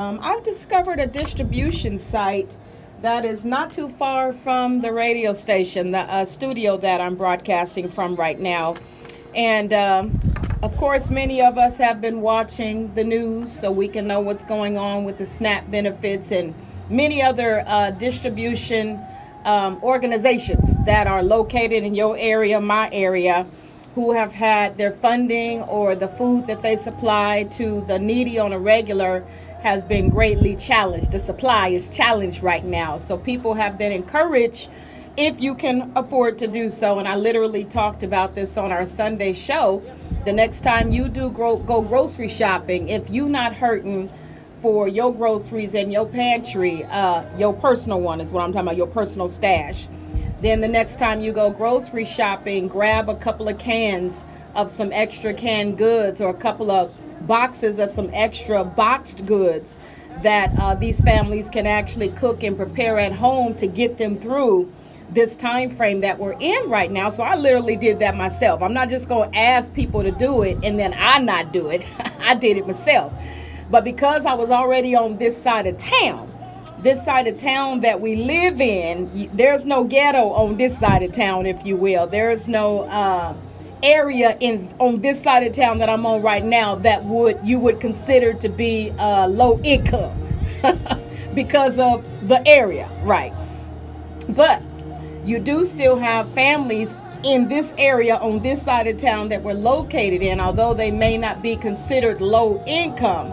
I've discovered a distribution site that is not too far from the radio station, the studio that I'm broadcasting from right now. And of course, many of us have been watching the news so we can know what's going on with the SNAP benefits and many other distribution organizations that are located in your area, my area, who have had their funding or the food that they supply to the needy on a regular has been greatly challenged. The supply is challenged right now. So people have been encouraged, if you can afford to do so. And I literally talked about this on our Sunday show. The next time you do go grocery shopping, if you not hurting for your groceries in your pantry, your personal one is what I'm talking about, your personal stash, then the next time you go grocery shopping, grab a couple of cans of some extra canned goods or a couple of boxes of some extra boxed goods that these families can actually cook and prepare at home to get them through this time frame that we're in right now. So I literally did that myself. I'm not just going to ask people to do it and then I not do it. I did it myself. But because I was already on this side of town that we live in, there's no ghetto on this side of town, if you will. There's no area on this side of town that I'm on right now that you would consider to be low income because of the area, right? But you do still have families in this area on this side of town that we're located in. Although they may not be considered low income,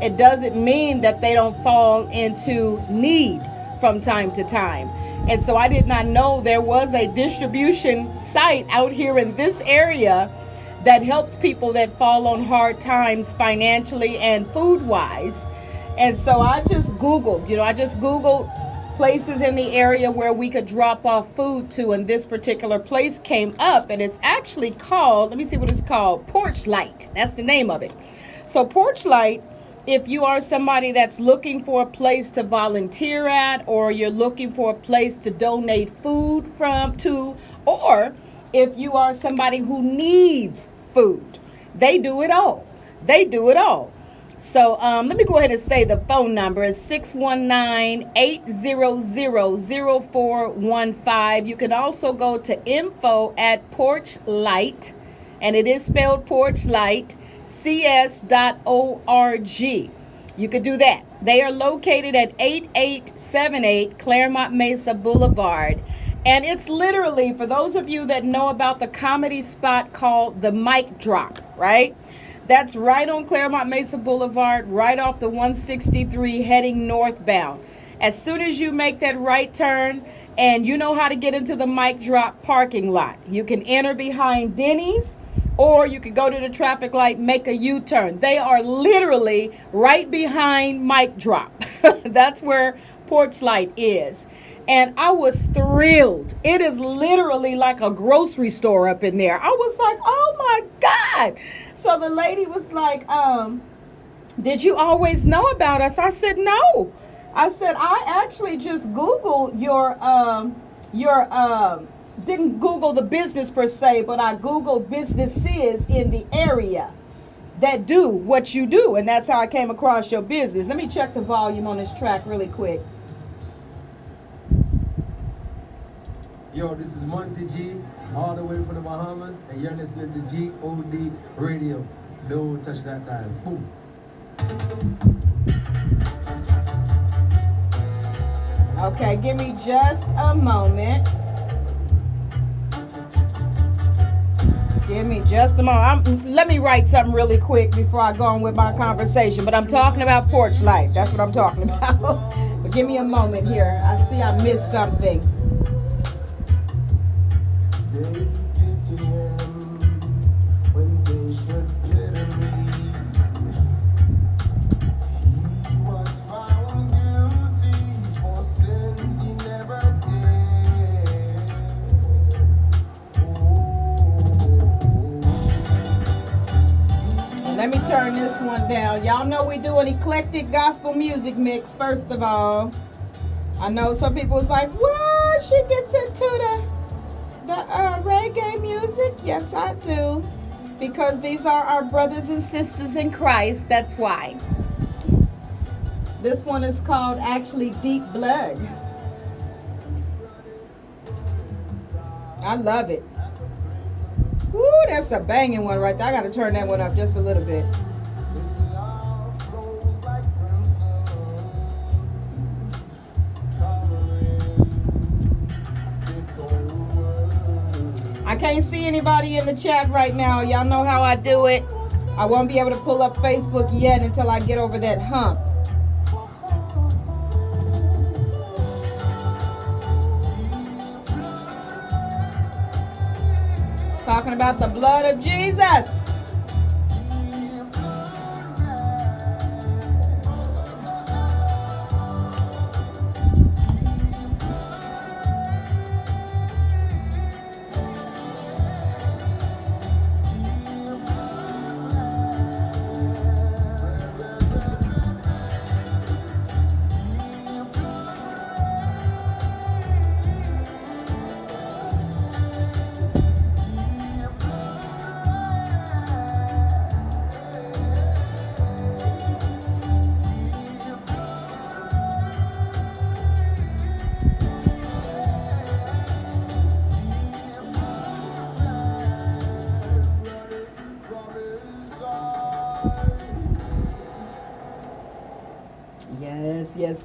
it doesn't mean that they don't fall into need from time to time. And so I did not know there was a distribution site out here in this area that helps people that fall on hard times financially and food wise. And so I just Googled places in the area where we could drop off food to. And this particular place came up, and it's actually called, let me see what it's called, Porch Light. That's the name of it. So Porch Light, if you are somebody that's looking for a place to volunteer at, or you're looking for a place to donate food to, or if you are somebody who needs food, they do it all. So let me go ahead and say the phone number is 619-800-0415. You can also go to info@porchlight, and it is spelled Porchlight, cs.org. You could do that. They are located at 8878 Claremont Mesa Boulevard. And it's literally, for those of you that know about the comedy spot called the Mic Drop, right? That's right on Claremont Mesa Boulevard, right off the 163 heading northbound. As soon as you make that right turn, and you know how to get into the Mic Drop parking lot, you can enter behind Denny's, or you could go to the traffic light, make a U-turn. They are literally right behind Mic Drop. That's where Porch Light is. And I was thrilled. It is literally like a grocery store up in there. I was like, oh my God. So the lady was like, did you always know about us? I said, no. I said, I actually just Googled your didn't Google the business per se, but I Googled businesses in the area that do what you do. And that's how I came across your business. Let me check the volume on this track really quick. Yo, this is Monty G, all the way from the Bahamas, and you're listening to GOD Radio. Don't touch that dial. Boom. Okay, give me just a moment. Give me just a moment. Let me write something really quick before I go on with my conversation. But I'm talking about Porch Light. That's what I'm talking about. But give me a moment here. I see I missed something. They pity him when they should pity me. He was found guilty for sins he never did. And let me turn this one down. Y'all know we do an eclectic gospel music mix, first of all. I know some people was like, well, she gets into the reggae music. Yes, I do, because these are our brothers and sisters in Christ. That's why. This one is called actually Deep Blood. I love it. Woo, that's a banging one right there. I got to turn that one up just a little bit. I can't see anybody in the chat right now. Y'all know how I do it. I won't be able to pull up Facebook yet until I get over that hump. Talking about the blood of Jesus.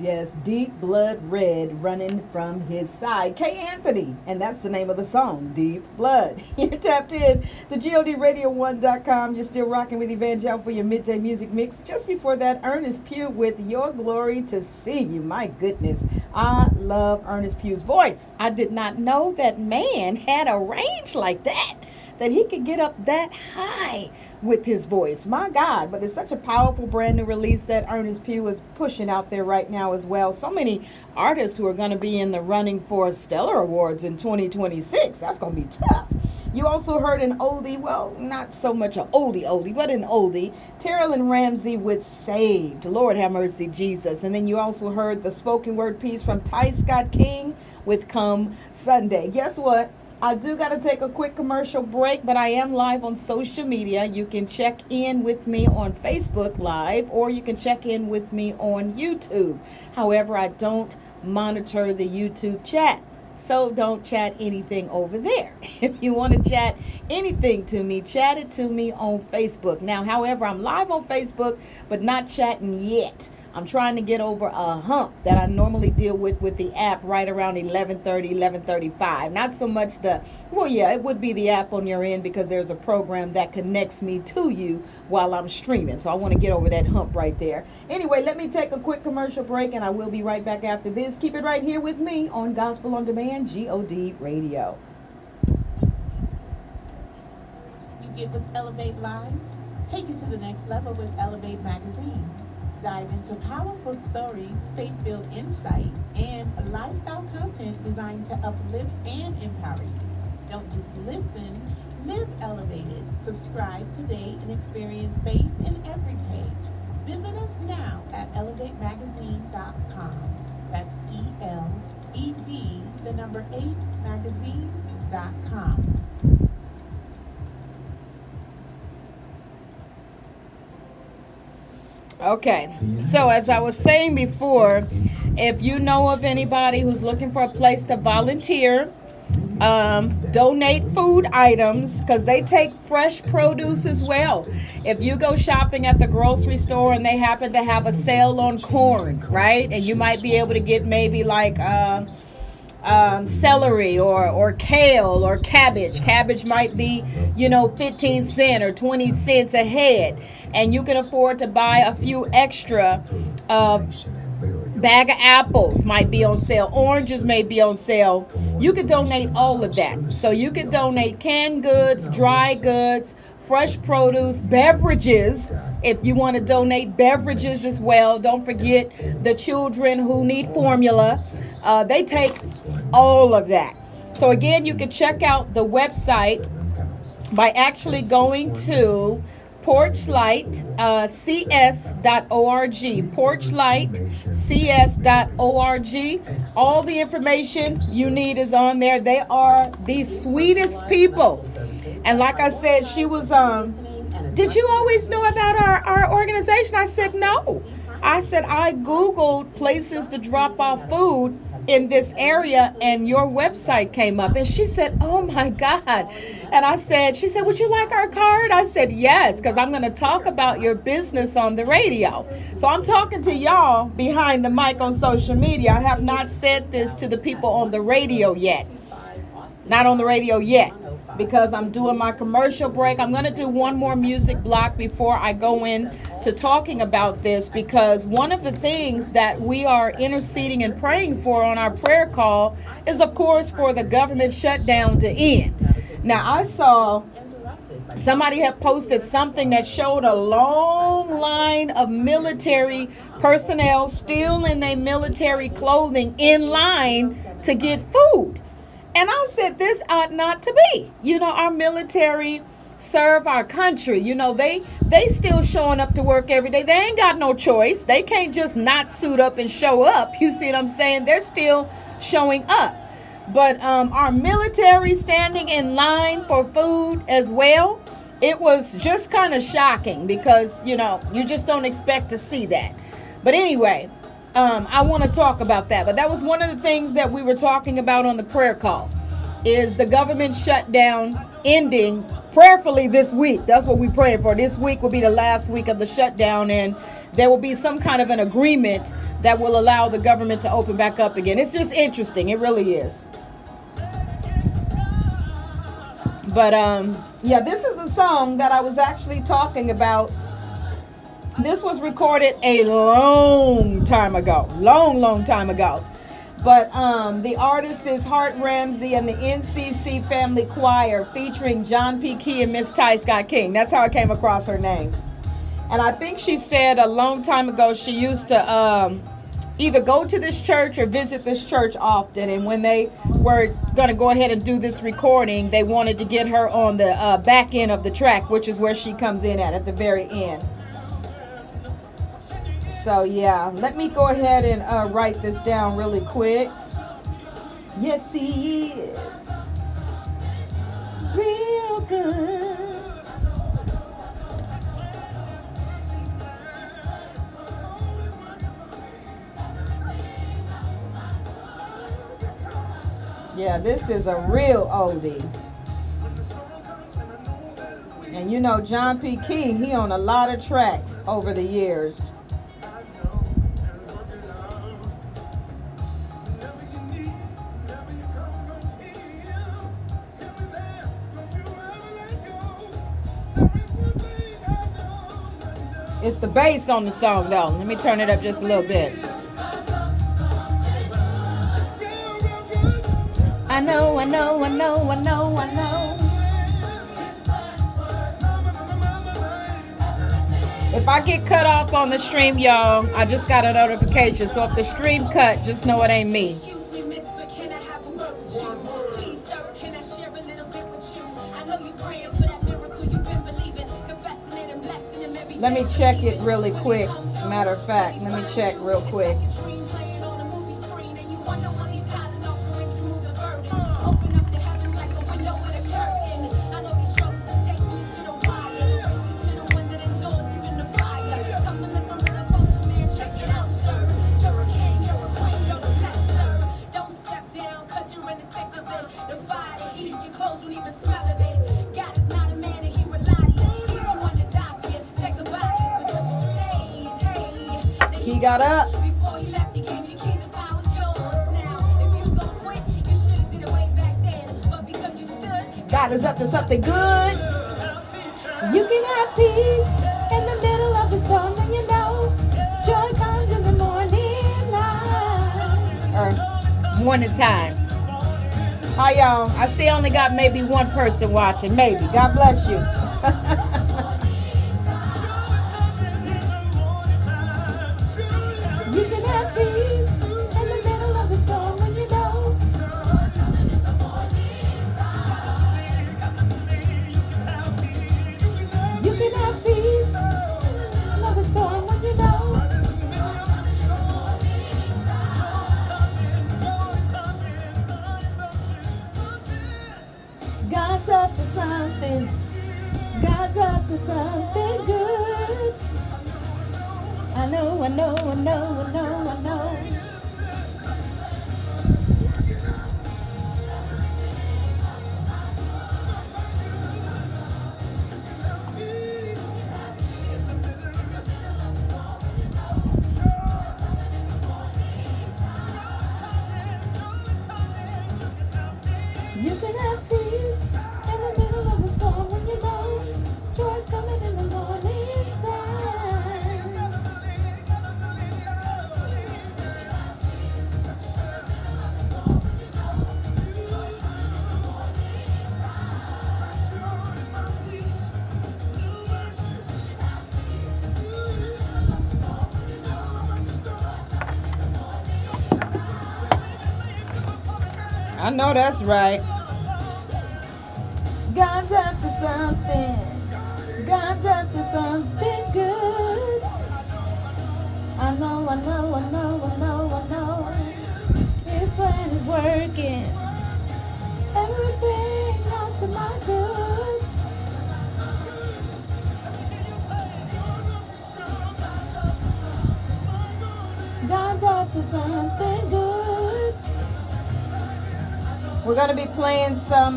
Yes. Deep blood red running from his side. K. Anthony. And that's the name of the song, Deep Blood. You're tapped in to GODRadio1.com. You're still rocking with Evangel for your midday music mix. Just before that, Ernest Pugh with Your Glory to See You. My goodness. I love Ernest Pugh's voice. I did not know that man had a range like that he could get up that high with his voice. My God, but it's such a powerful brand new release that Ernest Pugh is pushing out there right now as well. So many artists who are going to be in the running for Stellar Awards in 2026. That's going to be tough. You also heard an oldie, well, not so much an oldie, but an oldie. Terrell Ramsey with Saved. Lord have mercy, Jesus. And then you also heard the spoken word piece from Ty Scott King with Come Sunday. Guess what? I do got to take a quick commercial break, but I am live on social media. You can check in with me on Facebook Live, or you can check in with me on YouTube. However, I don't monitor the YouTube chat, so don't chat anything over there. If you want to chat anything to me, chat it to me on Facebook. Now, however, I'm live on Facebook, but not chatting yet. I'm trying to get over a hump that I normally deal with the app right around 11:30, 11:35. Not so much it would be the app on your end because there's a program that connects me to you while I'm streaming. So I want to get over that hump right there. Anyway, let me take a quick commercial break and I will be right back after this. Keep it right here with me on Gospel on Demand, GOD Radio. You get with Elevate Live, take it to the next level with Elevate Magazine. Dive into powerful stories, faith-filled insight, and lifestyle content designed to uplift and empower you. Don't just listen, live elevated. Subscribe today and experience faith in every page. Visit us now at elevatemagazine.com. That's ELEV, the number 8, magazine.com. Okay, so as I was saying before, if you know of anybody who's looking for a place to volunteer, donate food items, because they take fresh produce as well. If you go shopping at the grocery store and they happen to have a sale on corn, right, and you might be able to get maybe like celery or kale or cabbage. Cabbage might be 15 cents or 20 cents a head, and you can afford to buy a few extra. Bag of apples might be on sale. Oranges may be on sale. You could donate all of that. So you could donate canned goods, dry goods, fresh produce, beverages. If you want to donate beverages as well, don't forget the children who need formula. They take all of that. So again, you can check out the website by actually going to porchlightcs.org. Porchlightcs.org. All the information you need is on there. They are the sweetest people. And like I said, she was, did you always know about our organization? I said, no. I said, I Googled places to drop off food in this area and your website came up. And she said, oh my God. And I said, she said, would you like our card? I said, yes, because I'm going to talk about your business on the radio. So I'm talking to y'all behind the mic on social media. I have not said this to the people on the radio yet. Not on the radio yet, because I'm doing my commercial break. I'm going to do one more music block before I go in to talking about this, because one of the things that we are interceding and praying for on our prayer call is, of course, for the government shutdown to end. Now, I saw somebody had posted something that showed a long line of military personnel still in their military clothing in line to get food. And I said, this ought not to be. You know, our military serve our country. You know, they still showing up to work every day. They ain't got no choice. They can't just not suit up and show up. You see what I'm saying? They're still showing up. But our military standing in line for food as well, it was just kind of shocking, because, you know, you just don't expect to see that. But anyway, I want to talk about that. But that was one of the things that we were talking about on the prayer call, is the government shutdown ending prayerfully this week. That's what we're praying for. This week will be the last week of the shutdown, and there will be some kind of an agreement that will allow the government to open back up again. It's just interesting. It really is. But yeah, this is the song that I was actually talking about. This was recorded a long time ago. Long time ago. But the artist is Hart Ramsey and the NCC Family Choir, featuring John P. Key and Miss Ty Scott King. That's how I came across her name. And I think she said a long time ago she used to either go to this church or visit this church often. And when they were going to go ahead and do this recording, they wanted to get her on the back end of the track, which is where she comes in at the very end. So yeah, let me go ahead and write this down really quick. Yes, he is real good. Yeah, this is a real oldie. And you know, John P. Key, he on a lot of tracks over the years. It's the bass on the song, though. Let me turn it up just a little bit. I know. If I get cut off on the stream, y'all, I just got a notification. So if the stream cut, just know it ain't me. Let me check it really quick. Matter of fact, let me check real quick. He got up. God is up to something good. You can have peace in the middle of the storm, and you know joy comes in the morning light. Or morning time. Hi y'all. I see I only got maybe one person watching. Maybe. God bless you. You can have peace in the middle of the storm, when you know. You can have peace in the storm, when you know. God's up to something. God's up to something good. I know, I know, I know, I know, I know. You can have peace in the middle of the storm when you know joy's coming in the morning time. I know that's right. God's up to something. God's up to something good. I know, I know, I know, I know, I know. His plan is working. Everything out to my good. God's up to something good. We're gonna be playing some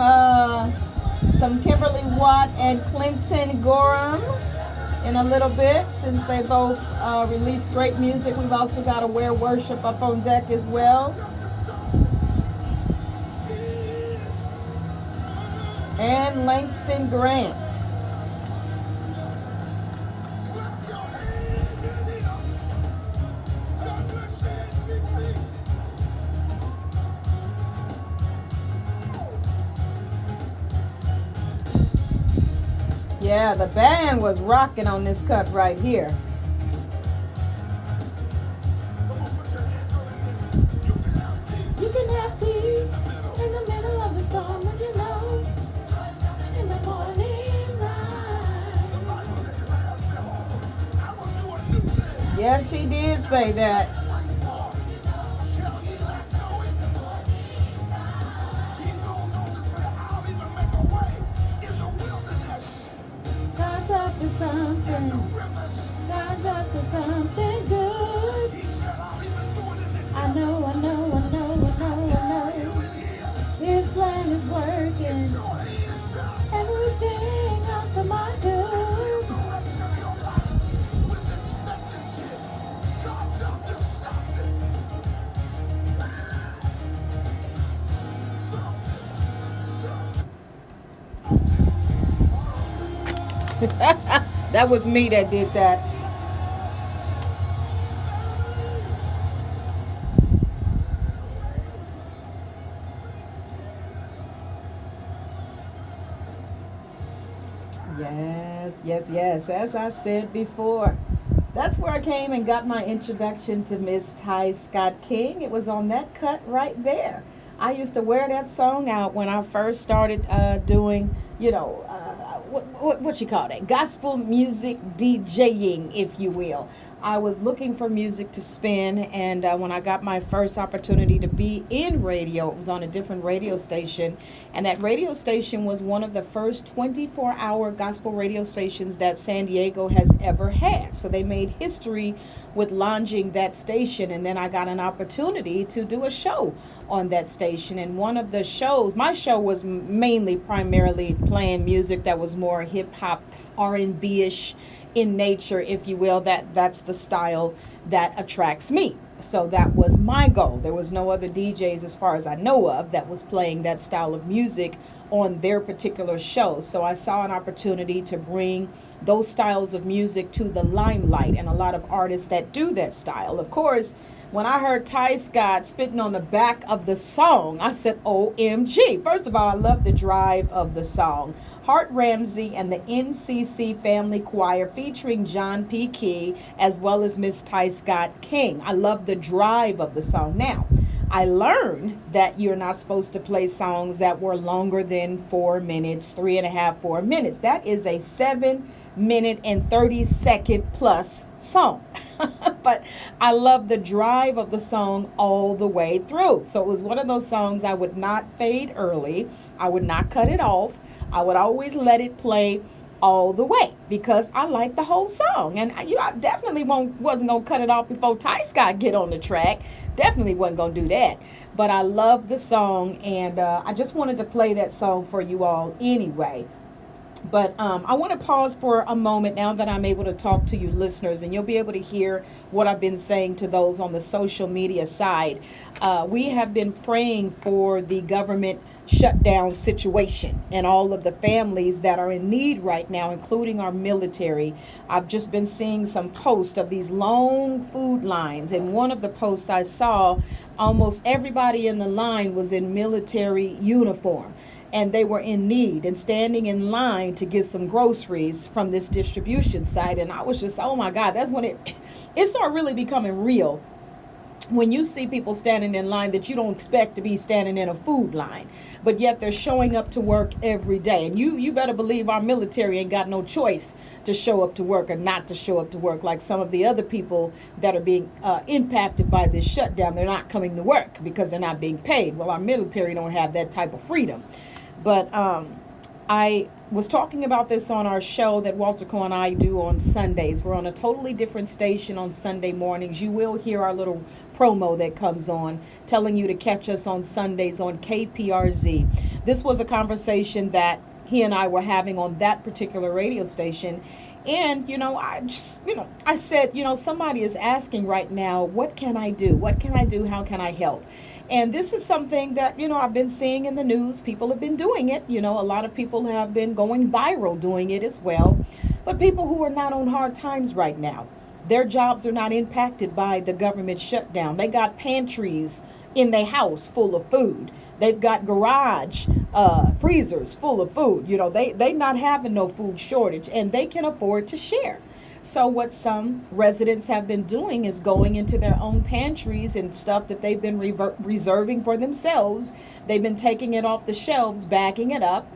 Kimberly Watt and Clinton Gorham in a little bit, since they both released great music. We've also got Aware Worship up on deck as well. And Langston Grant. Yeah, the band was rocking on this cut right here. You can have peace in the middle of the storm when you know in the morning light. Yes, he did say that. God's up to something. God's up to something good. I know, I know, I know, I know, I know. His plan is working. Everything out for my good. That was me that did that. Yes. As I said before, that's where I came and got my introduction to Miss Ty Scott King. It was on that cut right there. I used to wear that song out when I first started doing, what you call that? Gospel music DJing, if you will. I was looking for music to spin, and when I got my first opportunity to be in radio, it was on a different radio station, and that radio station was one of the first 24-hour gospel radio stations that San Diego has ever had. So they made history with launching that station, and then I got an opportunity to do a show on that station. And one of the shows, my show was primarily playing music that was more hip-hop, R&B-ish in nature, if you will. That's the style that attracts me. So that was my goal. There was no other DJs, as far as I know of, that was playing that style of music on their particular show. So I saw an opportunity to bring those styles of music to the limelight, and a lot of artists that do that style. Of course, when I heard Ty Scott spitting on the back of the song, I said, OMG. First of all, I love the drive of the song. Hart Ramsey and the NCC Family Choir featuring John P. Key, as well as Miss Ty Scott King. I love the drive of the song. Now, I learned that you're not supposed to play songs that were longer than 4 minutes, 3.5, 4 minutes. That is a 7-minute and 30-second plus song. But I love the drive of the song all the way through. So it was one of those songs I would not fade early. I would not cut it off. I would always let it play all the way because I like the whole song. And I definitely wasn't going to cut it off before Ty Scott get on the track. Definitely wasn't going to do that. But I love the song, and I just wanted to play that song for you all anyway. But I want to pause for a moment now that I'm able to talk to you listeners, and you'll be able to hear what I've been saying to those on the social media side. We have been praying for the government shutdown situation and all of the families that are in need right now, including our military. I've just been seeing some posts of these long food lines, and one of the posts I saw, almost everybody in the line was in military uniform, and they were in need and standing in line to get some groceries from this distribution site. And I was just, oh my God, that's when it started really becoming real, when you see people standing in line that you don't expect to be standing in a food line, but yet they're showing up to work every day. And you better believe our military ain't got no choice to show up to work or not to show up to work, like some of the other people that are being impacted by this shutdown. They're not coming to work because they're not being paid. Well, our military don't have that type of freedom. But I was talking about this on our show that Walter Coe and I do on Sundays. We're on a totally different station on Sunday mornings. You will hear our little promo that comes on telling you to catch us on Sundays on KPRZ. This was a conversation that he and I were having on that particular radio station. And, I said, somebody is asking right now, what can I do? What can I do? How can I help? And this is something that, I've been seeing in the news. People have been doing it. A lot of people have been going viral doing it as well. But people who are not on hard times right now, their jobs are not impacted by the government shutdown. They got pantries in their house full of food. They've got garage freezers full of food. They not having no food shortage, and they can afford to share. So what some residents have been doing is going into their own pantries and stuff that they've been reserving for themselves. They've been taking it off the shelves, bagging it up,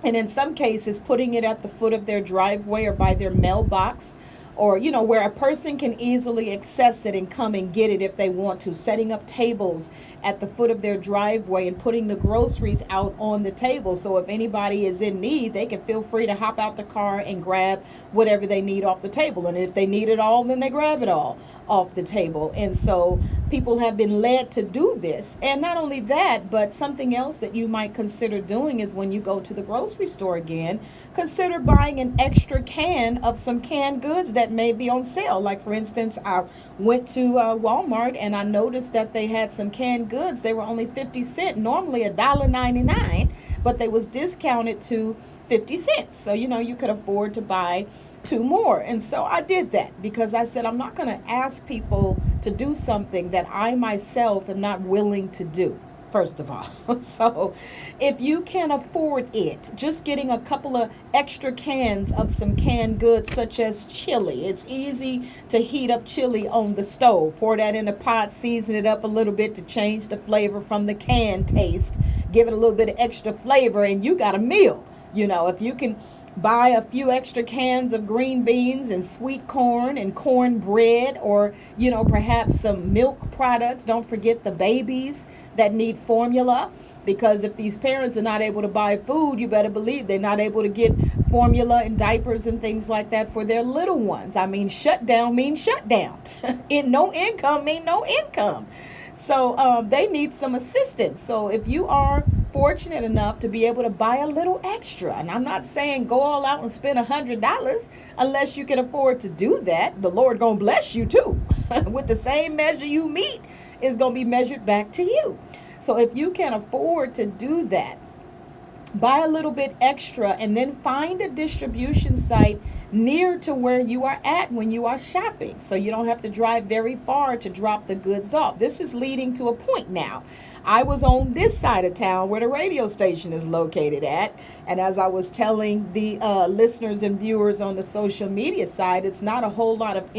and in some cases putting it at the foot of their driveway or by their mailbox, or where a person can easily access it and come and get it if they want to, setting up tables at the foot of their driveway and putting the groceries out on the table. So if anybody is in need, they can feel free to hop out the car and grab whatever they need off the table. And if they need it all, then they grab it all off the table. And so people have been led to do this. And not only that, but something else that you might consider doing is when you go to the grocery store again, consider buying an extra can of some canned goods that may be on sale. Like, for instance, I went to Walmart and I noticed that they had some canned goods. They were only 50 cents, normally $1.99, but they was discounted to 50 cents. So, you could afford to buy 2 more. And so I did that because I said, I'm not going to ask people to do something that I myself am not willing to do, first of all. So if you can afford it, just getting a couple of extra cans of some canned goods such as chili. It's easy to heat up chili on the stove. Pour that in a pot, season it up a little bit to change the flavor from the canned taste. Give it a little bit of extra flavor and you got a meal. If you can buy a few extra cans of green beans and sweet corn and cornbread, or perhaps some milk products. Don't forget the babies that need formula, because if these parents are not able to buy food, you better believe they're not able to get formula and diapers and things like that for their little ones. I mean, shutdown means shutdown. No income mean no income. So they need some assistance. So if you are fortunate enough to be able to buy a little extra, and I'm not saying go all out and spend $100 unless you can afford to do that. The Lord gonna bless you too. With the same measure you meet is gonna be measured back to you. So if you can afford to do that, buy a little bit extra and then find a distribution site near to where you are at when you are shopping, so you don't have to drive very far to drop the goods off. This is leading to a point now. I was on this side of town where the radio station is located at, and as I was telling the listeners and viewers on the social media side, it's not a whole lot of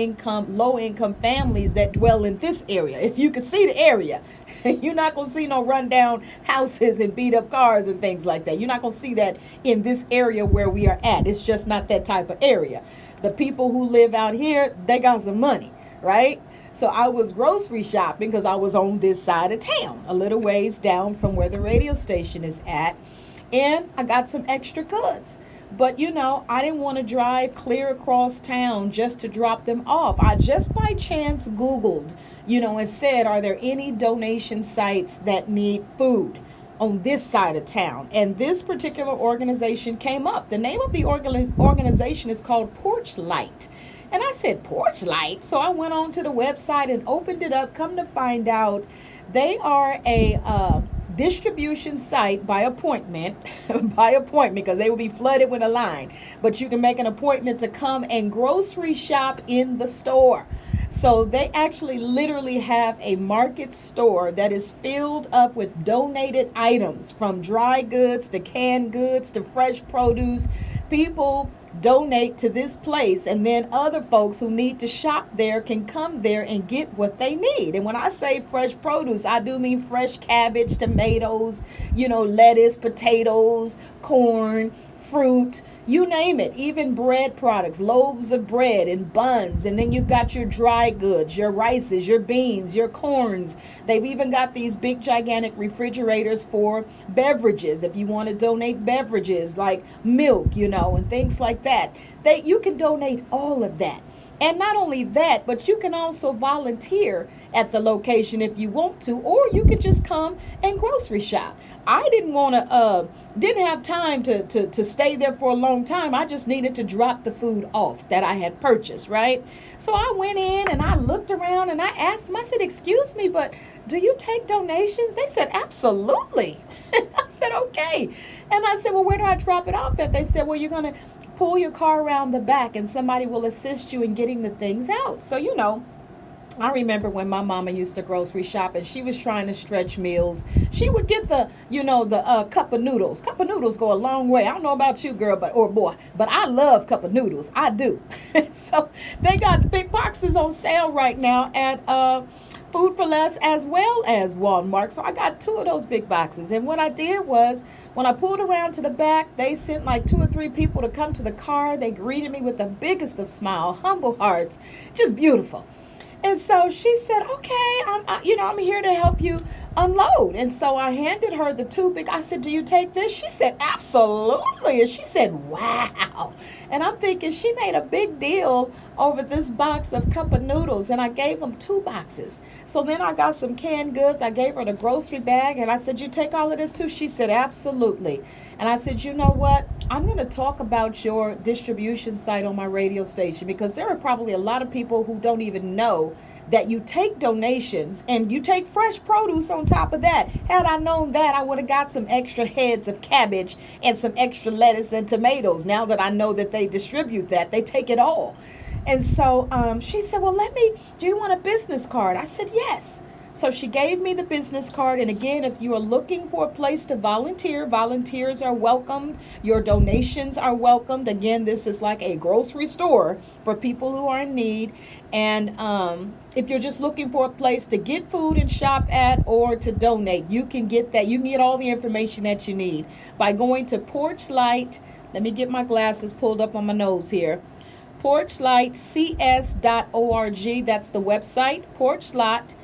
low income families that dwell in this area. If you could see the area, you're not going to see no rundown houses and beat up cars and things like that. You're not going to see that in this area where we are at. It's just not that type of area. The people who live out here, they got some money, right? So I was grocery shopping because I was on this side of town, a little ways down from where the radio station is at. And I got some extra goods. But I didn't want to drive clear across town just to drop them off. I just by chance Googled, and said, are there any donation sites that need food on this side of town? And this particular organization came up. The name of the organization is called Porch Light. And I said, Porch Light? So I went on to the website and opened it up. Come to find out, they are a distribution site by appointment, because they will be flooded with a line. But you can make an appointment to come and grocery shop in the store. So they actually literally have a market store that is filled up with donated items, from dry goods to canned goods to fresh produce. People donate to this place, and then other folks who need to shop there can come there and get what they need. And when I say fresh produce, I do mean fresh cabbage, tomatoes, lettuce, potatoes, corn, fruit, you name it, even bread products, loaves of bread and buns. And then you've got your dry goods, your rices, your beans, your corns. They've even got these big gigantic refrigerators for beverages. If you want to donate beverages like milk, and things like that, you can donate all of that. And not only that, but you can also volunteer at the location if you want to, or you can just come and grocery shop. I didn't have time to stay there for a long time. I just needed to drop the food off that I had purchased, right? So I went in and I looked around and I asked them, I said, excuse me, but do you take donations? They said, absolutely. I said, okay. And I said, well, where do I drop it off at? They said, well, you're going to pull your car around the back and somebody will assist you in getting the things out. So, I remember when my mama used to grocery shop and she was trying to stretch meals. She would get the cup of noodles. Cup of noodles go a long way. I don't know about you, girl, or boy, but I love cup of noodles. I do. So they got big boxes on sale right now at Food for Less as well as Walmart. So I got 2 of those big boxes. And what I did was, when I pulled around to the back, they sent like 2 or 3 people to come to the car. They greeted me with the biggest of smiles, humble hearts, just beautiful. And so she said, okay, I'm here to help you unload. And so I handed her the 2 big, I said, do you take this? She said, absolutely. And she said, wow. And I'm thinking she made a big deal over this box of cup of noodles. And I gave them 2 boxes. So then I got some canned goods. I gave her the grocery bag. And I said, you take all of this too? She said, absolutely. And I said, you know what? I'm going to talk about your distribution site on my radio station, because there are probably a lot of people who don't even know that you take donations and you take fresh produce on top of that. Had I known that, I would have got some extra heads of cabbage and some extra lettuce and tomatoes. Now that I know that they distribute that, they take it all. And so she said, well, do you want a business card? I said, yes. So she gave me the business card. And again, if you are looking for a place to volunteer, volunteers are welcomed. Your donations are welcomed. Again, this is like a grocery store for people who are in need. And if you're just looking for a place to get food and shop at, or to donate, you can get that. You can get all the information that you need by going to Porch Light. Let me get my glasses pulled up on my nose here. porchlightcs.org. That's the website. porchlightcs.org.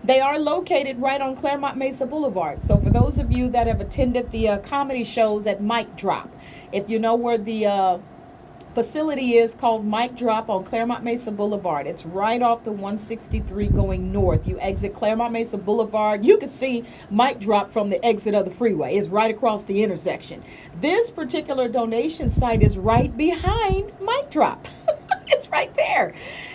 They are located right on Claremont Mesa Boulevard. So for those of you that have attended the comedy shows at Mic Drop, if you know where the facility is called Mic Drop on Claremont Mesa Boulevard, it's right off the 163 going north. You exit Claremont Mesa Boulevard, you can see Mic Drop from the exit of the freeway. It's right across the intersection. This particular donation site is right behind Mic Drop. It's right there.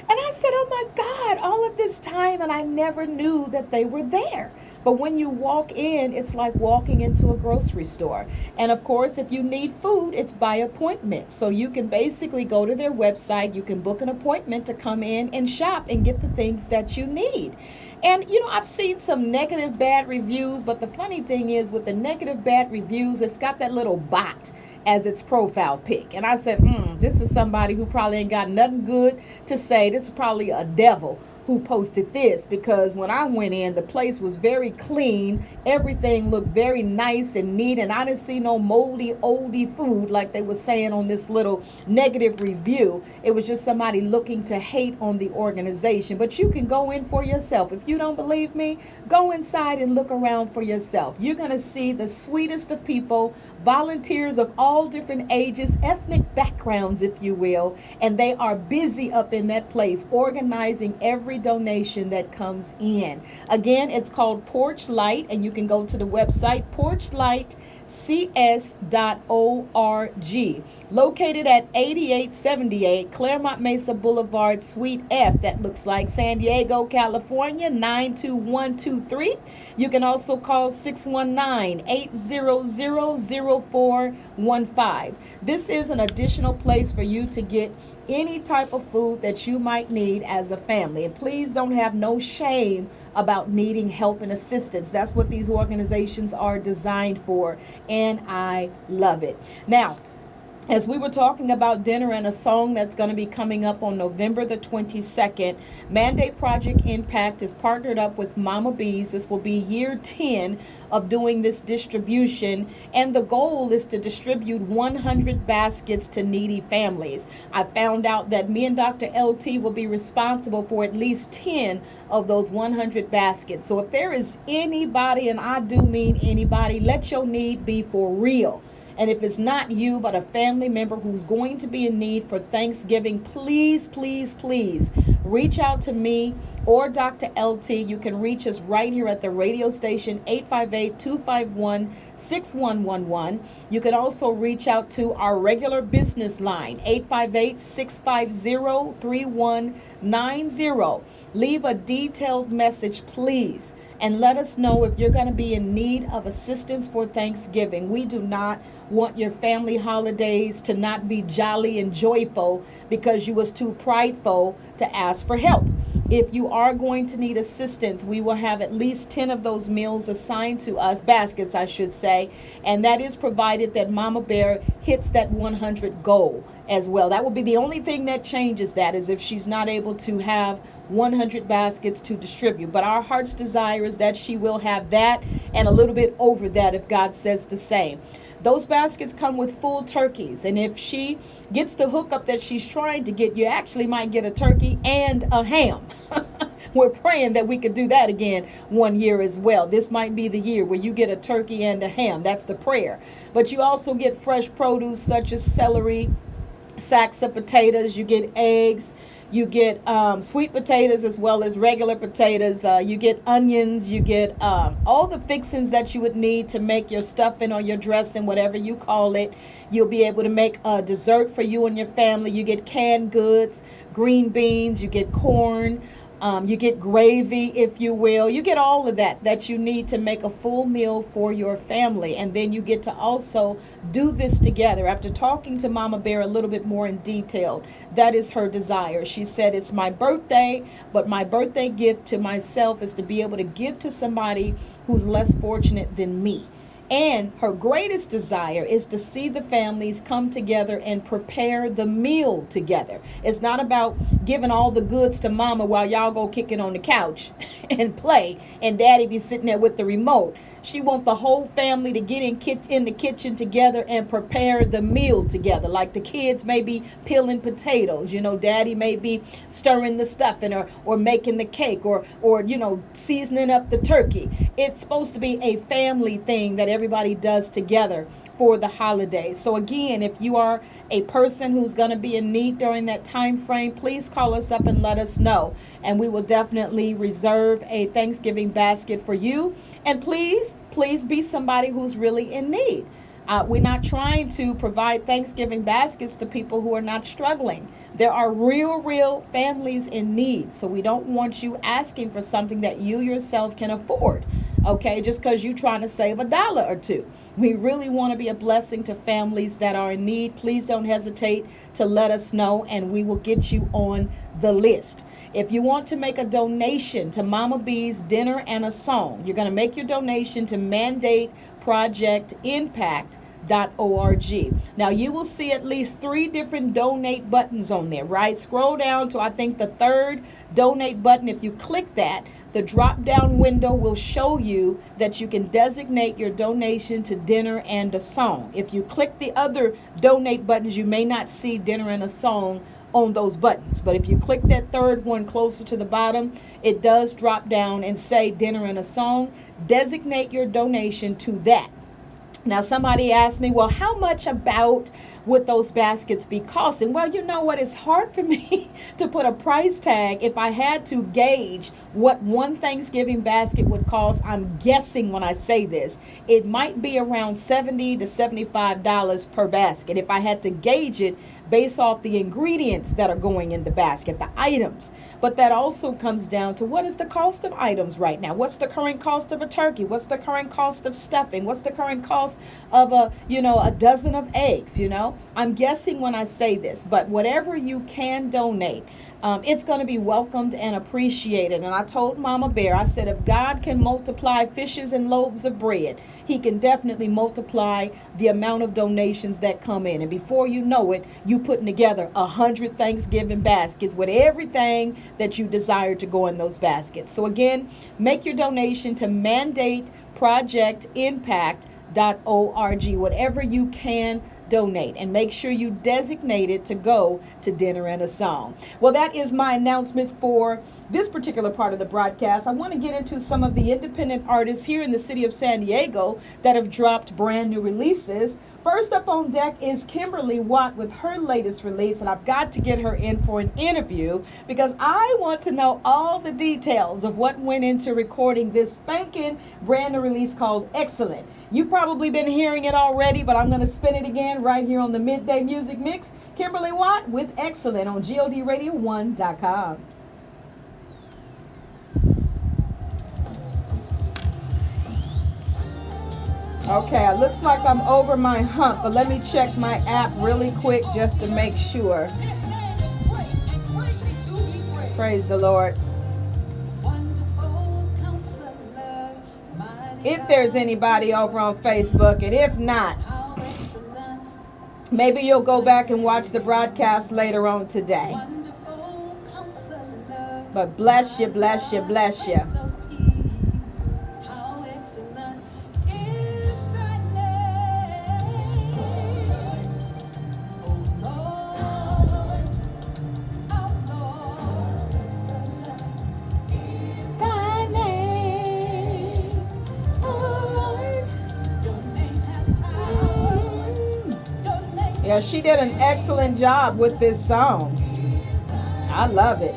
And I said, oh my God, all of this time, and I never knew that they were there. But when you walk in, it's like walking into a grocery store. And of course, if you need food, it's by appointment. So you can basically go to their website, you can book an appointment to come in and shop and get the things that you need. And, I've seen some negative, bad reviews, but the funny thing is, with the negative, bad reviews, it's got that little bot as its profile pic. And I said, this is somebody who probably ain't got nothing good to say. This is probably a devil who posted this, because when I went in, the place was very clean. Everything looked very nice and neat, and I didn't see no moldy, oldie food like they were saying on this little negative review. It was just somebody looking to hate on the organization. But you can go in for yourself. If you don't believe me, go inside and look around for yourself. You're going to see the sweetest of people, volunteers of all different ages, ethnic backgrounds, if you will, and they are busy up in that place organizing every donation that comes in. Again, it's called Porch Light, and you can go to the website porchlightcs.org. Located at 8878 Claremont Mesa Boulevard, Suite F, that looks like San Diego, California, 92123. You can also call 619-800-0415. This is an additional place for you to get any type of food that you might need as a family. And please don't have no shame about needing help and assistance. That's what these organizations are designed for, and I love it. Now, as we were talking about dinner and a song that's going to be coming up on November the 22nd, Mandate Project Impact is partnered up with Mama Bees. This will be year 10 of doing this distribution, and the goal is to distribute 100 baskets to needy families. I found out that me and Dr. LT will be responsible for at least 10 of those 100 baskets. So if there is anybody, and I do mean anybody, let your need be for real. And if it's not you, but a family member who's going to be in need for Thanksgiving, please, please, please reach out to me or Dr. LT. You can reach us right here at the radio station, 858-251-6111. You can also reach out to our regular business line, 858-650-3190. Leave a detailed message, please, and let us know if you're going to be in need of assistance for Thanksgiving. We do not want your family holidays to not be jolly and joyful because you was too prideful to ask for help. If you are going to need assistance, we will have at least 10 of those meals assigned to us, baskets I should say, and that is provided that Mama Bear hits that 100 goal as well. That will be the only thing that changes that, is if she's not able to have 100 baskets to distribute. But our heart's desire is that she will have that and a little bit over that if God says the same. Those baskets come with full turkeys, and if she gets the hookup that she's trying to get, you actually might get a turkey and a ham. We're praying that we could do that again one year as well. This might be the year where you get a turkey and a ham. That's the prayer. But you also get fresh produce such as celery, sacks of potatoes, you get eggs, you get sweet potatoes as well as regular potatoes. You get onions. You get all the fixings that you would need to make your stuffing or your dressing, whatever you call it. You'll be able to make a dessert for you and your family. You get canned goods, green beans. You get corn. You get gravy, if you will. You get all of that you need to make a full meal for your family. And then you get to also do this together. After talking to Mama Bear a little bit more in detail, that is her desire. She said, it's my birthday, but my birthday gift to myself is to be able to give to somebody who's less fortunate than me. And her greatest desire is to see the families come together and prepare the meal together. It's not about giving all the goods to mama while y'all go kicking on the couch and play and daddy be sitting there with the remote. She wants the whole family to get in the kitchen together and prepare the meal together. Like the kids may be peeling potatoes, daddy may be stirring the stuffing or making the cake or seasoning up the turkey. It's supposed to be a family thing that everybody does together for the holidays. So again, if you are a person who's going to be in need during that time frame, please call us up and let us know, and we will definitely reserve a Thanksgiving basket for you. And please be somebody who's really in need. We're not trying to provide Thanksgiving baskets to people who are not struggling. There are real families in need. So we don't want you asking for something that you yourself can afford. Okay, just because you're trying to save $1 or $2. We really want to be a blessing to families that are in need. Please don't hesitate to let us know, and we will get you on the list. If you want to make a donation to Mama B's Dinner and a Song, you're going to make your donation to Mandate Project Impact Now you will see at least 3 different donate buttons on there, right? Scroll down to I think the 3rd donate button. If you click that, the drop down window will show you that you can designate your donation to dinner and a song. If you click the other donate buttons, you may not see dinner and a song on those buttons. But if you click that 3rd one closer to the bottom, it does drop down and say dinner and a song. Designate your donation to that. Now, somebody asked me, well, how much about would those baskets be costing? Well, you know what? It's hard for me to put a price tag. If I had to gauge what one Thanksgiving basket would cost, I'm guessing when I say this, it might be around $70 to $75 per basket. If I had to gauge it based off the ingredients that are going in the basket, the items. But that also comes down to what is the cost of items right now? What's the current cost of a turkey? What's the current cost of stuffing? What's the current cost of a dozen of eggs? I'm guessing when I say this, but whatever you can donate, it's going to be welcomed and appreciated. And I told Mama Bear, I said, if God can multiply fishes and loaves of bread, he can definitely multiply the amount of donations that come in. And before you know it, you putting together 100 Thanksgiving baskets with everything that you desire to go in those baskets. So again, make your donation to mandateprojectimpact.org, whatever you can donate, and make sure you designate it to go to dinner and a song. Well, that is my announcements for this particular part of the broadcast. I want to get into some of the independent artists here in the city of San Diego that have dropped brand new releases. First up on deck is Kimberly Watt with her latest release, and I've got to get her in for an interview because I want to know all the details of what went into recording this spanking brand new release called Excellent. You've probably been hearing it already, but I'm going to spin it again right here on the Midday Music Mix. Kimberly Watt with Excellent on GODRadio1.com. Okay, it looks like I'm over my hump, but let me check my app really quick just to make sure. Praise the Lord. If there's anybody over on Facebook, and if not, maybe you'll go back and watch the broadcast later on today. But bless you, bless you, bless you. Yeah, she did an excellent job with this song. I love it.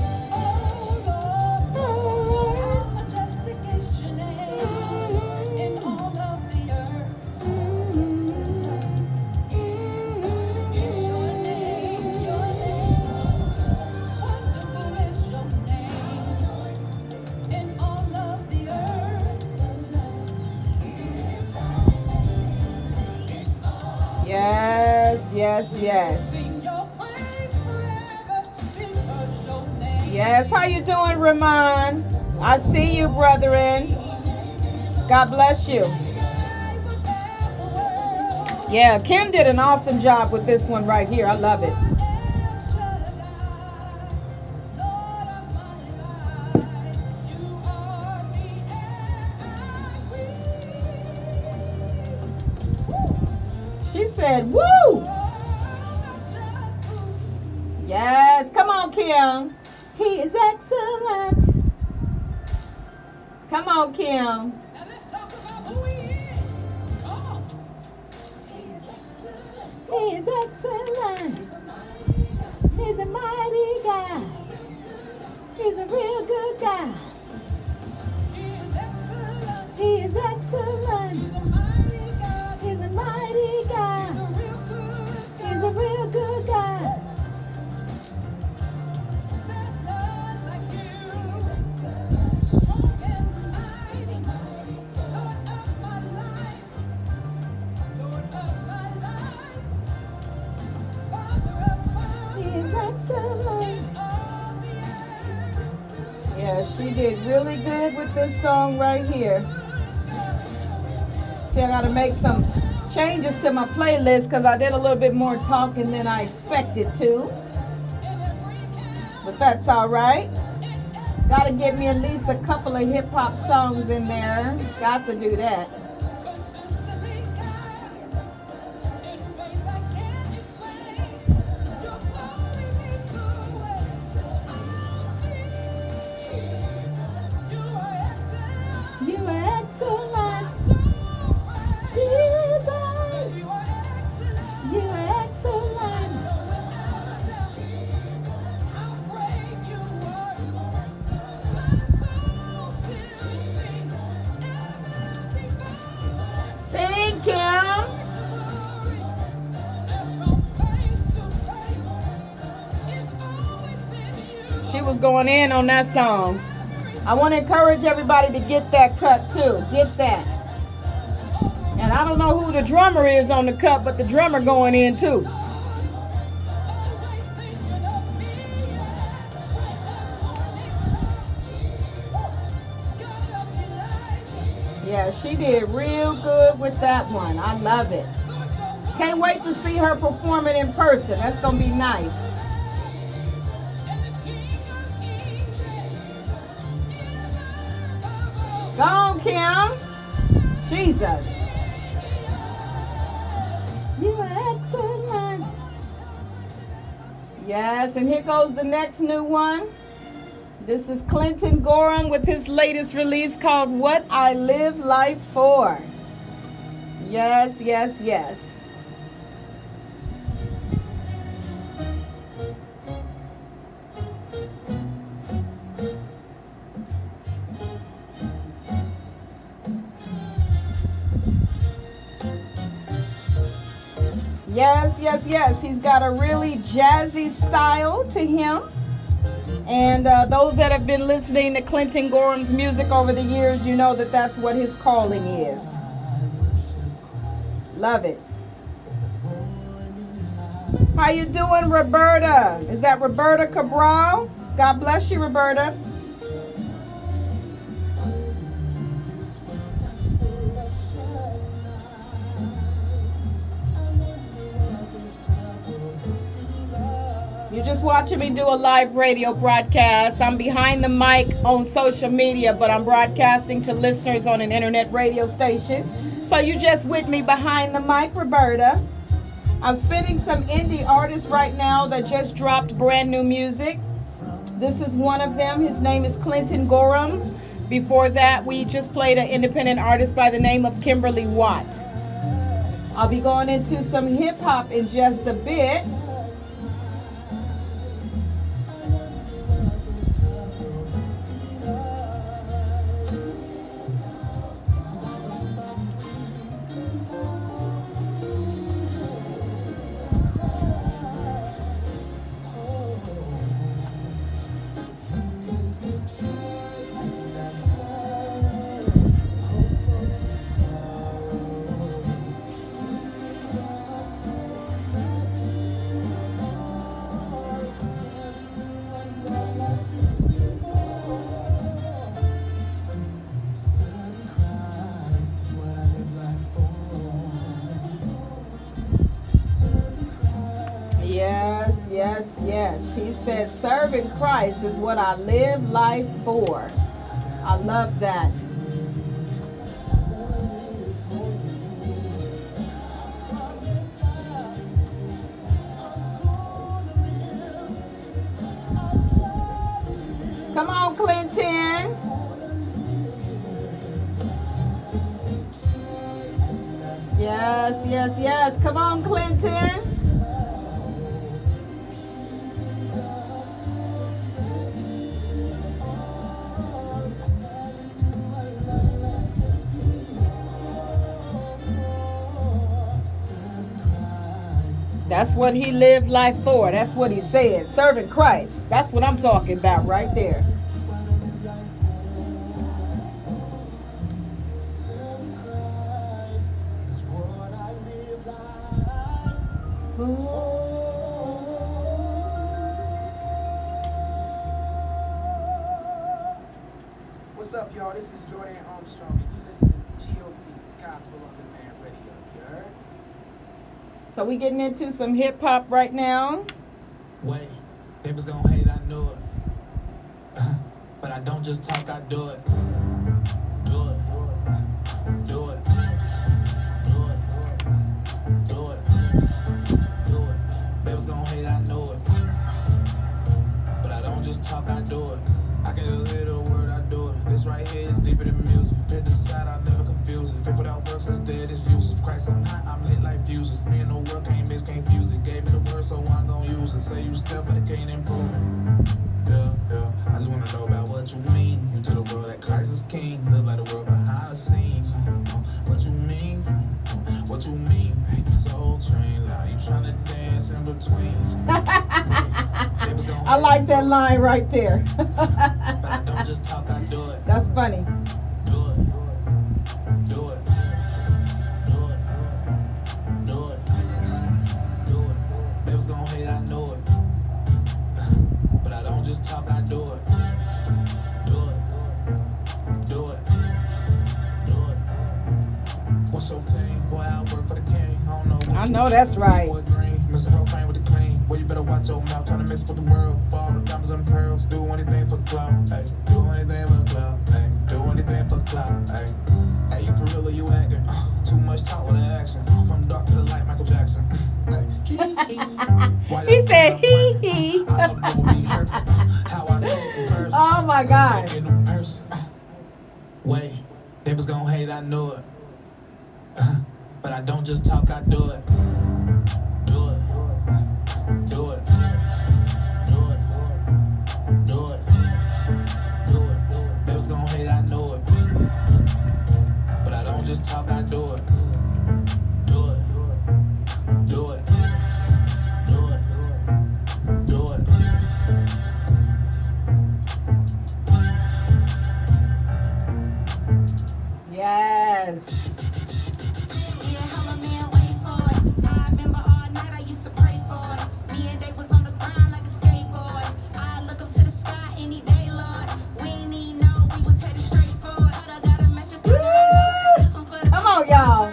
Yes, yes, yes. Yes, how you doing, Ramon? I see you, brethren. God bless you. Yeah, Kim did an awesome job with this one right here. I love it. She said, woo! Yes, come on, Kim. He is excellent. Come on, Kim. Now let's talk about who he is. Come on. He is excellent. He's a mighty God. He's a real good God. He is excellent. He's a mighty God. He's a mighty God. He's a real good God. He's a real good God. There's none like you. Strong and mighty. Lord of my life. Lord of my life. Father of fathers. He is excellent. King of the earth. Yeah, she did really good with this song right here. See, I gotta make some changes to my playlist because I did a little bit more talking than I expected to. But that's all right. Got to get me at least a couple of hip hop songs in there. Got to do that. You are excellent, Jesus. You are excellent. Sing, Kim. She was going in on that song. I want to encourage everybody to get that cut too. Get that. And I don't know who the drummer is on the cut, but the drummer going in too. Yeah, she did real good with that one. I love it. Can't wait to see her perform it in person. That's going to be nice. Go on, Kim. Jesus. You are excellent. Yes, and here goes the next new one. This is Clinton Gorham with his latest release called What I Live Life For. Yes, yes, yes. Yes, yes, yes. He's got a really jazzy style to him. And those that have been listening to Clinton Gorham's music over the years, you know that that's what his calling is. Love it. How you doing, Roberta? Is that Roberta Cabral? God bless you, Roberta. You're just watching me do a live radio broadcast. I'm behind the mic on social media, but I'm broadcasting to listeners on an internet radio station. So you just with me behind the mic, Roberta. I'm spinning some indie artists right now that just dropped brand new music. This is one of them. His name is Clinton Gorham. Before that, we just played an independent artist by the name of Kimberly Watt. I'll be going into some hip hop in just a bit. Yes, yes, yes. He said, serving Christ is what I live life for. I love that. Come on, Clinton. Yes, yes, yes. Come on, Clinton. That's what he lived life for. That's what he said. Serving Christ. That's what I'm talking about right there. What's up, y'all? This is Jordan Armstrong. You listen to G.O.D. Gospel on Demand Radio. You heard? So we getting into some hip hop right now. Wait, they was gonna hate, I knew it. But I don't just talk, I do it. Do it. Do it. Do it. Do it. Do it. They was gonna hate, I knew it. But I don't just talk, I do it. I get a little word, I do it. This right here is deeper than music. Pick the side, I never confuse it. Faith without works is dead, it's useless. Christ, I'm hot, I'm lit like fuses. Me and the world can't miss, can't fuse it. Gave me the word, so I'm gonna use it. Say you step, but it can't improve it. Yeah, yeah. I just wanna know about what you mean. You tell the world that Christ is king. Live like the world behind the scenes. What you mean? What you mean? Hey, Soul Train, like you tryna dance in between. I like that line right there. But I don't just talk, I do it. That's funny. Do it. Do it. Do it. Do it. Do it. They was gonna hate, I knew it. But I don't just talk, I do it. Do it. Do it. Do it. What's your team? Boy, I work for the king. I don't know what I know that's right. Boy, green. Mr. Profane with the clean. Well, you better watch your mouth. Trying to mix with the world. For all the diamonds and pearls. Do anything for clout. Hey, do anything for clout. Hey, do anything for clout. Hey, hey, you for real or you acting? Too much talk with the action. From dark to the light, Michael Jackson. Hey, he. He said he. Oh my God. Wait, they was gonna hate, I knew it. But I don't just talk, I do it. Do it. Do it. Do it. Do it. Do it. They was gonna hate, I knew it. But I don't just talk, I do it. Do it. Do it. Do it. Do it. Yes. Come on, y'all.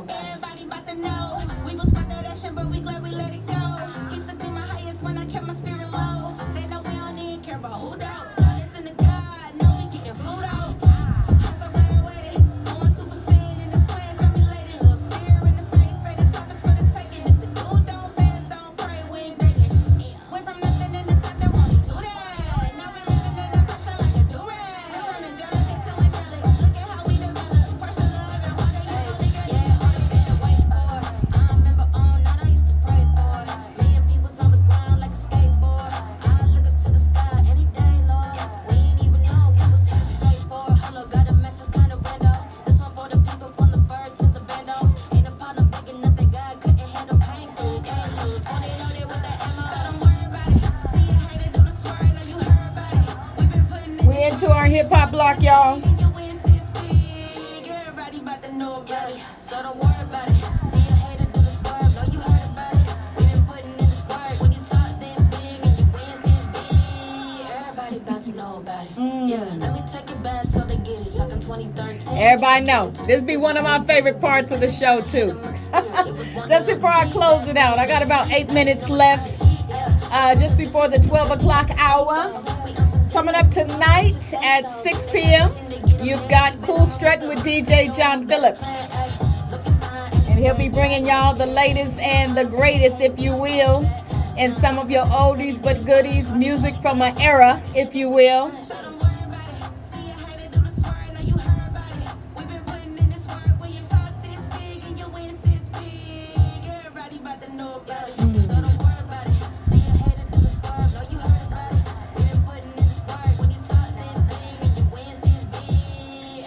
Everybody about to know. We was about that action, but we glad we let it go. He took me my highest when I kept my spirit low. They know we don't even care about who doubt. Listen to God, know we getting food out. I'm so glad I waited. Going Super Saiyan in this plan, formulated. Look fear in the face, say the top is for the taking. If the dude don't fast, don't pray, we ain't dating. Went from nothing in this time, won't do that. Now we living in the pressure like a durag. Went from angelic to angelic. Look at how we develop. Pressure, love, and one day you only get it. We into our hip hop block, y'all. Everybody about to know about it. So don't worry about it. See a hater do the swerve. Know you heard about it. We been putting in this work. When you talk this big and your wins this big, everybody about to know about it. Yeah, let me take it back so they get it. Talking 2013. Everybody know. This be one of my favorite parts of the show, too. Just before I close it out, I got about 8 minutes left. Just before the 12 o'clock hour. Coming up tonight at 6 p.m., you've got Cool Strut with DJ John Phillips. And he'll be bringing y'all the latest and the greatest, if you will, and some of your oldies but goodies, music from an era, if you will.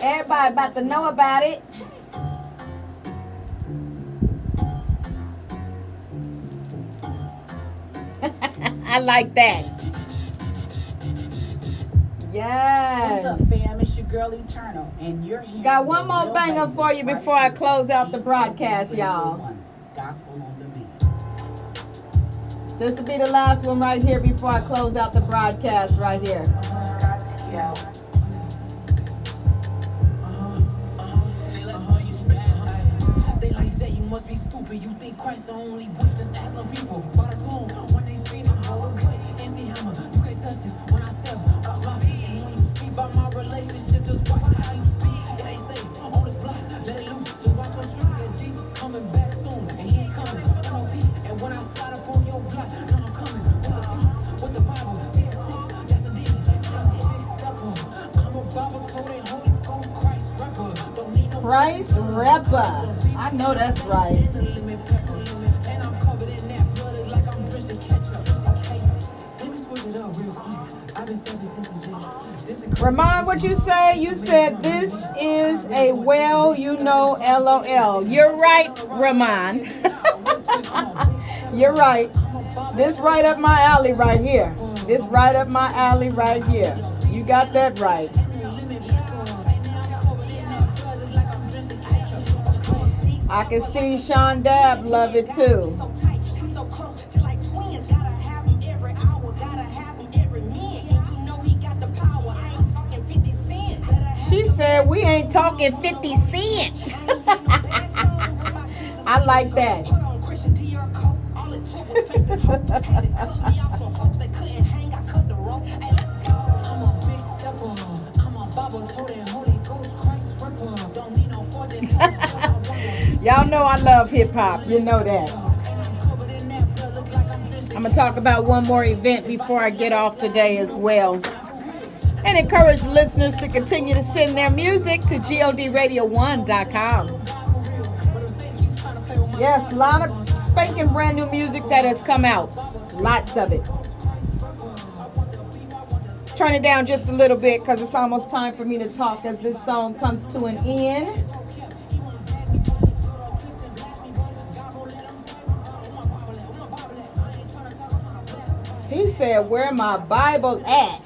Everybody about to know about it. I like that. Yes. What's up, fam? It's your girl Eternal, and you're here. Got one more banger for you before I close out the broadcast, y'all. Gospel on demand. This will be the last one right here before I close out the broadcast right here. Yeah. They like say you must be stupid. You think Christ the only way? Just ask them people. Bought a tune when they seen it go away. Empty hammer, you can't touch this. When I step off my feet, and when you speak about my relationship, just watch how you speak. It ain't safe on this block. Let it loose. Just watch your shoot. And Jesus coming back soon, and he ain't coming for no peace. And when I slide up on your block, no, I'm coming with the peace, with the Bible. 6 that's a demon. I'm a big stepper. I'm a Bible coded Holy Ghost Christ rapper. Don't need no Christ rapper. I know that's right. and I'm covered in that blood like I'm dressed in ketchup. Let me switch it up real quick. I've been studying since the gym. Ramon, what you say? You said this is a well, you know, LOL. You're right, Ramon. You're right. This right up my alley right here. This right up my alley right here. You got that right. I can see Sean Dab love it too. So tight, so close, just like twins. Gotta have him every hour, gotta have him every minute. And you know he got the power. I ain't talking 50 cents. Better have She said we ain't talking 50 cents. I like that. put on Christian Dior coat. All it took was faith and hope. Had to cut me off some folks that couldn't hang. I cut the rope. Hey, let's go. I'm a big stepper. I'm a Bible coded Holy Ghost Christ rapper. Don't need no fortune teller. Y'all know I love hip hop. You know that. I'm going to talk about one more event before I get off today as well. And encourage listeners to continue to send their music to godradio1.com. Yes, a lot of spanking brand new music that has come out. Lots of it. Turn it down just a little bit because it's almost time for me to talk as this song comes to an end. He said, where my Bible at?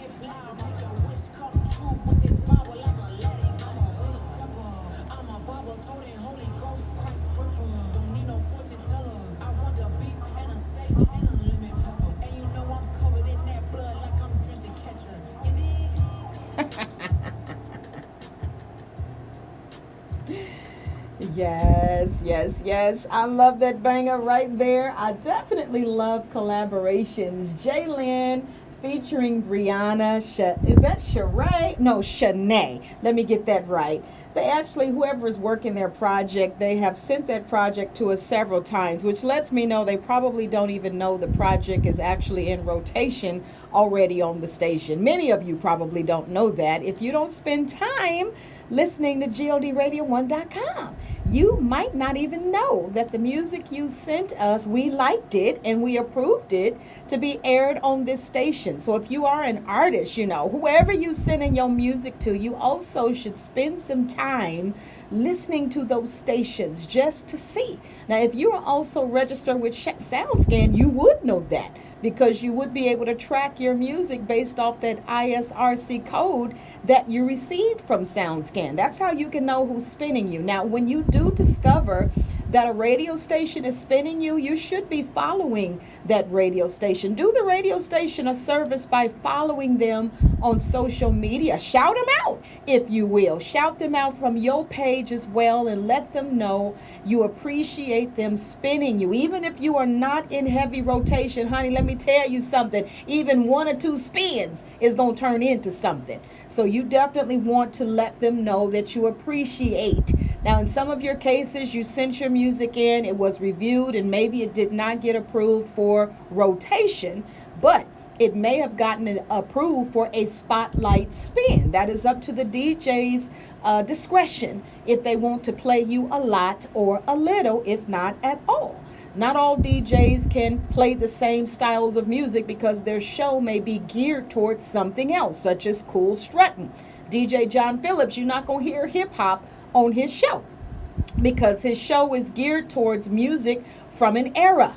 Yes, yes, yes. I love that banger right there. I definitely love collaborations. Jalen featuring Brianna. Is that Sheree? No, Shanae. Let me get that right. They actually, whoever is working their project, they have sent that project to us several times, which lets me know they probably don't even know the project is actually in rotation already on the station. Many of you probably don't know that. If you don't spend time listening to godradio1.com, you might not even know that the music you sent us, we liked it and we approved it to be aired on this station. So if you are an artist, you know, whoever you sending your music to, you also should spend some time listening to those stations just to see. Now, if you are also registered with SoundScan, you would know that, because you would be able to track your music based off that ISRC code that you received from SoundScan. That's how you can know who's spinning you. Now, when you do discover that a radio station is spinning you, you should be following that radio station. Do the radio station a service by following them on social media. Shout them out, if you will. Shout them out from your page as well and let them know you appreciate them spinning you. Even if you are not in heavy rotation, honey, let me tell you something. Even 1 or 2 spins is going to turn into something. So you definitely want to let them know that you appreciate. Now, in some of your cases, you sent your music in, it was reviewed, and maybe it did not get approved for rotation, but it may have gotten it approved for a spotlight spin. That is up to the DJ's discretion if they want to play you a lot or a little, if not at all. Not all DJs can play the same styles of music because their show may be geared towards something else, such as cool strutting. DJ John Phillips, you're not going to hear hip hop on his show because his show is geared towards music from an era.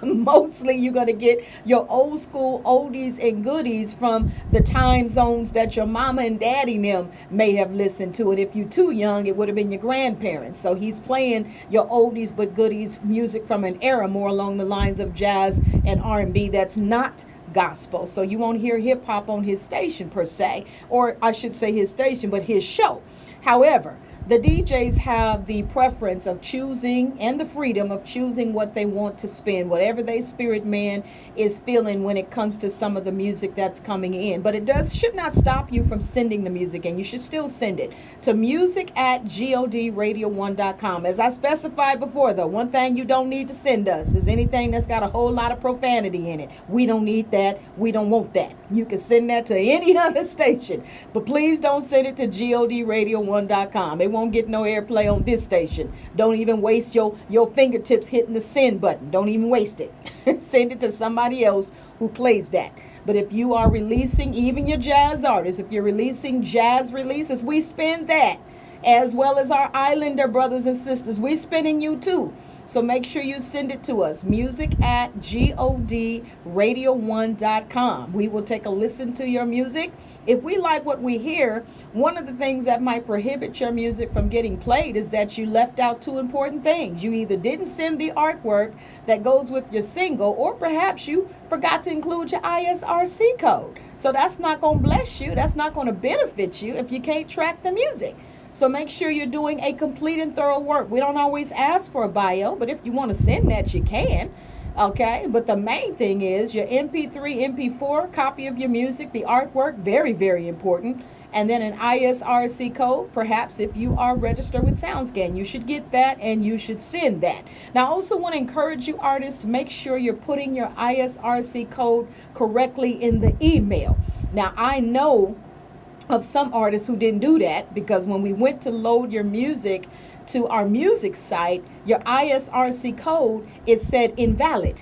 Mostly you're going to get your old school oldies and goodies from the time zones that your mama and daddy and them may have listened to. And if you're too young, it would have been your grandparents. So he's playing your oldies but goodies music from an era more along the lines of jazz and R&B that's not gospel. So you won't hear hip hop on his station per se, or I should say his station, but his show. However, the DJs have the preference of choosing and the freedom of choosing what they want to spin, whatever their spirit man is feeling when it comes to some of the music that's coming in. But it should not stop you from sending the music, and you should still send it to music@godradio1.com. As I specified before, though, one thing you don't need to send us is anything that's got a whole lot of profanity in it. We don't need that. We don't want that. You can send that to any other station, but please don't send it to godradio1.com. It won't get no airplay on this station. Don't even waste your fingertips hitting the send button. Don't even waste it. Send it to somebody else who plays that. But if you are releasing, even your jazz artists, if you're releasing jazz releases, we spin that, as well as our Islander brothers and sisters. We're spinning you too. So make sure you send it to us, music@godradio1.com. We will take a listen to your music. If we like what we hear, one of the things that might prohibit your music from getting played is that you left out two important things. You either didn't send the artwork that goes with your single, or perhaps you forgot to include your ISRC code. So that's not going to bless you. That's not going to benefit you if you can't track the music. So make sure you're doing a complete and thorough work. We don't always ask for a bio, but if you want to send that, you can. Okay, but the main thing is your MP3, MP4, copy of your music, the artwork, very, very important. And then an ISRC code, perhaps if you are registered with SoundScan, you should get that and you should send that. Now, I also want to encourage you artists to make sure you're putting your ISRC code correctly in the email. Now, I know of some artists who didn't do that, because when we went to load your music to our music site, your ISRC code, it said invalid.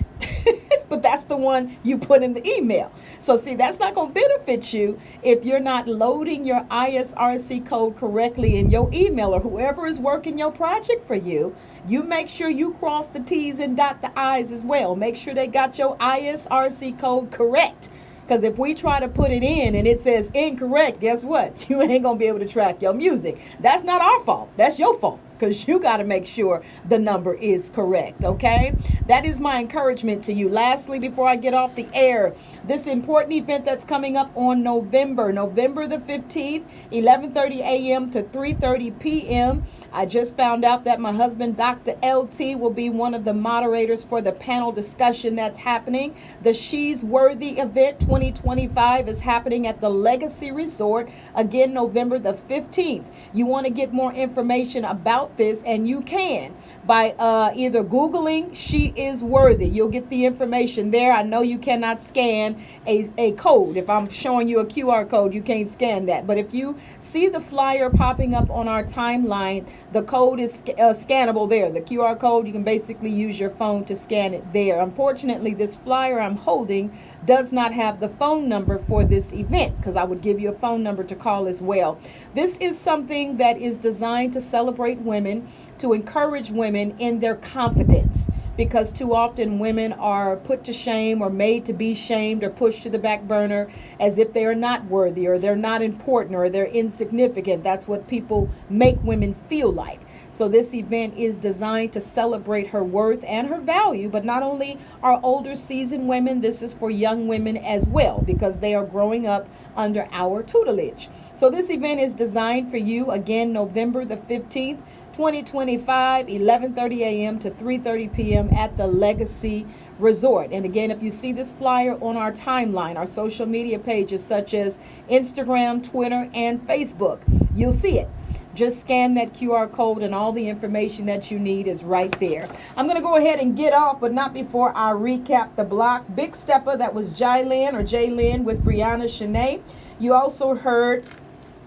But that's the one you put in the email. So see, that's not going to benefit you if you're not loading your ISRC code correctly in your email, or whoever is working your project for you. You make sure you cross the T's and dot the I's as well. Make sure they got your ISRC code correct. Because if we try to put it in and it says incorrect, guess what? You ain't going to be able to track your music. That's not our fault. That's your fault, because you got to make sure the number is correct, okay? That is my encouragement to you. Lastly, before I get off the air, this important event that's coming up on November the 15th, 11:30 a.m. to 3:30 p.m. I just found out that my husband, Dr. LT, will be one of the moderators for the panel discussion that's happening. The She's Worthy event 2025 is happening at the Legacy Resort, again, November the 15th. You want to get more information about this, and you can by either Googling She Is Worthy. You'll get the information there. I know you cannot scan a code. If I'm showing you a QR code, you can't scan that. But if you see the flyer popping up on our timeline, the code is scannable there. The QR code, you can basically use your phone to scan it there. Unfortunately, this flyer I'm holding does not have the phone number for this event, because I would give you a phone number to call as well. This is something that is designed to celebrate women, to encourage women in their confidence, because too often women are put to shame or made to be shamed or pushed to the back burner as if they are not worthy, or they're not important, or they're insignificant. That's what people make women feel like. So this event is designed to celebrate her worth and her value, but not only our older seasoned women, this is for young women as well, because they are growing up under our tutelage. So this event is designed for you, again, November the 15th, 2025, 11:30 a.m. to 3:30 p.m. at the Legacy Resort. And again, if you see this flyer on our timeline, our social media pages such as Instagram, Twitter, and Facebook, you'll see it. Just scan that QR code and all the information that you need is right there. I'm going to go ahead and get off, but not before I recap the block. Big Stepper, that was Jaylyn with Brianna Shanae. You also heard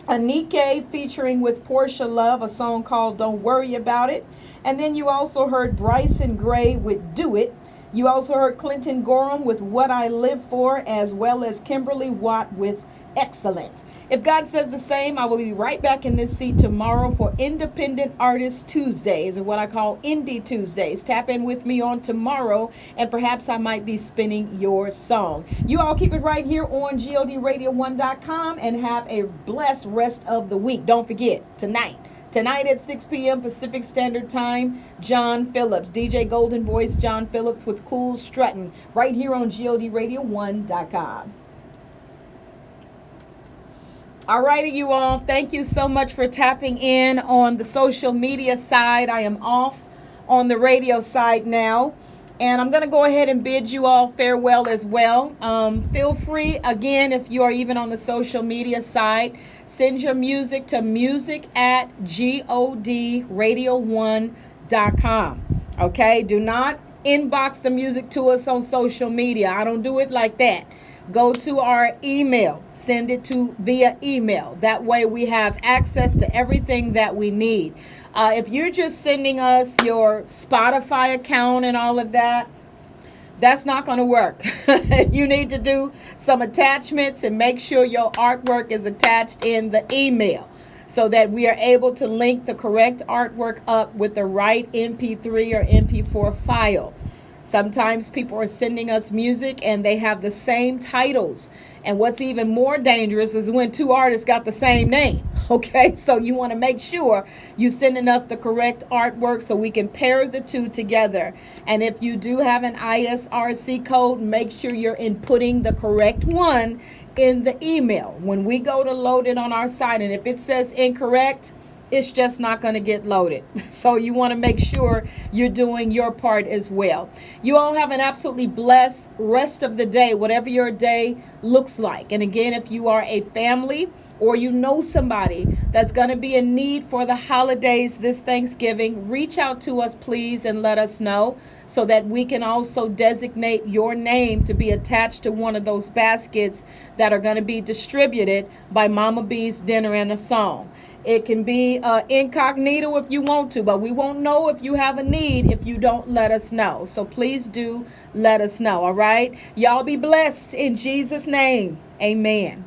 Anike featuring with Portia Love, a song called Don't Worry About It. And then you also heard Bryson Gray with Do It. You also heard Clinton Gorham with What I Live For, as well as Kimberly Watt with Excellent. If God says the same, I will be right back in this seat tomorrow for Independent Artist Tuesdays, or what I call Indie Tuesdays. Tap in with me on tomorrow, and perhaps I might be spinning your song. You all keep it right here on GODRadio1.com and have a blessed rest of the week. Don't forget, tonight at 6 p.m. Pacific Standard Time, John Phillips, DJ Golden Voice John Phillips with Cool Strutting, right here on GODRadio1.com. All righty, you all. Thank you so much for tapping in on the social media side. I am off on the radio side now. And I'm going to go ahead and bid you all farewell as well. Feel free, again, if you are even on the social media side, send your music to music@godradio1.com. Okay? Do not inbox the music to us on social media. I don't do it like that. Go to our email, send it to via email. That way we have access to everything that we need. If you're just sending us your Spotify account and all of that, that's not going to work. You need to do some attachments and make sure your artwork is attached in the email so that we are able to link the correct artwork up with the right MP3 or MP4 file. Sometimes people are sending us music and they have the same titles. And what's even more dangerous is when two artists got the same name. Okay, so you want to make sure you're sending us the correct artwork so we can pair the two together. And if you do have an ISRC code, make sure you're inputting the correct one in the email. When we go to load it on our site, and if it says incorrect, it's just not going to get loaded. So you want to make sure you're doing your part as well. You all have an absolutely blessed rest of the day, whatever your day looks like. And again, if you are a family or you know somebody that's going to be in need for the holidays this Thanksgiving, reach out to us, please, and let us know so that we can also designate your name to be attached to one of those baskets that are going to be distributed by Mama B's Dinner and a Song. It can be incognito if you want to, but we won't know if you have a need if you don't let us know. So please do let us know, all right? Y'all be blessed in Jesus' name. Amen.